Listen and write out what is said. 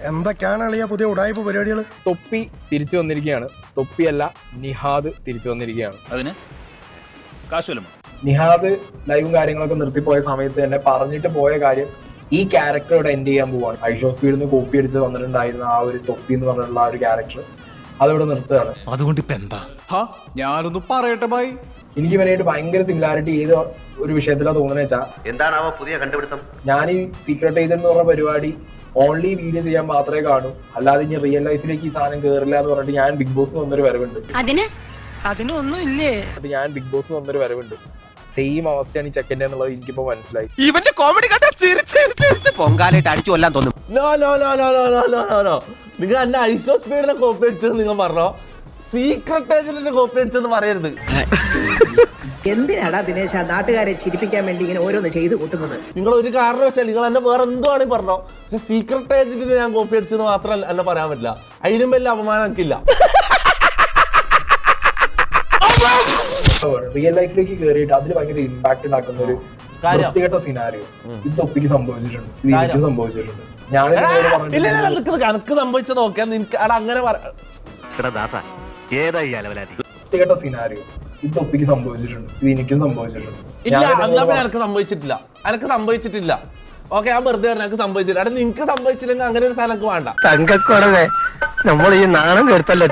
എന്തൊക്കെയാണ് അളിയ പുതിയ ഉടായ്പ പരിപാടികൾ? തൊപ്പി തിരിച്ചു വന്നിരിക്കുകയാണ്. തൊപ്പിയല്ല, നിഹാദ് തിരിച്ചു വന്നിരിക്കുകയാണ്. അതിന് കാശുവല്ലോ. നിഹാദ് ലൈവും കാര്യങ്ങളൊക്കെ നിർത്തിപ്പോയ സമയത്ത് തന്നെ പറഞ്ഞിട്ട് പോയ കാര്യം ഈ ക്യാരക്ടറോടെ എൻഡ് ചെയ്യാൻ പോവാണ്. ഐഷോ സ്പീഡിൽ നിന്ന് കോപ്പി അടിച്ച് വന്നിട്ടുണ്ടായിരുന്ന ആ ഒരു തൊപ്പി എന്ന് പറഞ്ഞിട്ടുള്ള ആ ഒരു ക്യാരക്ടർ അതവിടെ നിർത്തുകയാണ്. അതുകൊണ്ട് ഇപ്പൊ എന്താ? ഞാനൊന്ന് പറയട്ടെ ബായ്, എനിക്ക് ഇവനായിട്ട് ഭയങ്കര സിമിലാരിറ്റി ഏത് ഒരു വിഷയത്തിലാണ് തോന്നുന്നത് വെച്ചാൽ, എന്താണാവോ പുതിയ കണ്ടുപിടുത്തം? ഞാൻ ഈ സീക്രട്ട് ഏജന്റ് എന്ന് പറഞ്ഞ പരിപാടി ഓൺലി വീഡിയോ ചെയ്യാൻ മാത്രമേ കാണൂ, അല്ലാതെ ഇനി റിയൽ ലൈഫിലേക്ക് ഈ സാധനം കയറില്ല എന്ന് പറഞ്ഞിട്ട് ഞാൻ ബിഗ് ബോസ് വന്നൊരു വരവുണ്ട്. അതിനൊന്നും ഇല്ലേ? ഞാൻ ബിഗ് ബോസ് വന്നൊരു വരവുണ്ട്. സെയിം അവസ്ഥയാണ് ഈ ചെക്കൻ്റെ എന്നുള്ളത് എനിക്കിപ്പോ മനസ്സിലായി. ഇവന്റെ കോമഡി കണ്ടാ പൊങ്കാലായിട്ട് അടിച്ചു കൊല്ലാൻ തോന്നും. നിങ്ങൾ എന്നെ ഐഷോ സ്പീഡിനെ കോപ്പി അടിച്ചെന്ന് നിങ്ങൾ പറഞ്ഞോ, സീക്രട്ട് ഏജന്റിനെ കോപ്പി അടിച്ചെന്ന് പറയരുത്. എന്തിനാടാ ദിനേശ നാട്ടുകാരെ ചിരിപ്പിക്കാൻ വേണ്ടി ഇങ്ങനെ ഓരോന്ന് ചെയ്തു കൂട്ടുന്നത്? നിങ്ങൾ ഒരു കാരണവശാൽ നിങ്ങൾ എന്നെ വേറെ എന്തുവാണെങ്കിൽ പറഞ്ഞോ, പക്ഷെ സീക്രട്ട് ഏജന്റിനെ ഞാൻ കോപ്പി അടിച്ചെന്ന് മാത്രം എന്നെ പറയാൻ പറ്റില്ല. അതിനും വലിയ അപമാനം എനിക്കില്ല. റിയൽ ലൈഫിലേക്ക് കയറിയിട്ട് അതിൽ ഭയങ്കര ഇമ്പാക്ട് ഉണ്ടാക്കുന്ന ഒരു വൃത്തികെട്ട സിനാരിയോ ഇത് തൊപ്പിക്ക് സംഭവിച്ചിട്ടുണ്ട്, ഇത് എനിക്കും സംഭവിച്ചിട്ടുണ്ട്. എനിക്ക് സംഭവിച്ചത് നോക്കിയാൽ നിനക്ക് അങ്ങനെ വൃത്തികെട്ട സിനാരിയോ ഇത് തൊപ്പിക്ക് സംഭവിച്ചിട്ടുണ്ട്, ഇത് എനിക്കും സംഭവിച്ചിട്ടുണ്ട്. ഇല്ല, എന്നാ എനിക്ക് സംഭവിച്ചിട്ടില്ല, എനിക്ക് സംഭവിച്ചിട്ടില്ല. ഓക്കെ, ഞാൻ വെറുതെ പറഞ്ഞു എനിക്ക് സംഭവിച്ചില്ല. നിനക്ക് സംഭവിച്ചില്ലെങ്കിൽ അങ്ങനെ ഒരു സാധനം വേണ്ട. തങ്കക്കുറവേ നമ്മൾ ഈ നാണം കേട്ടല്ലോ.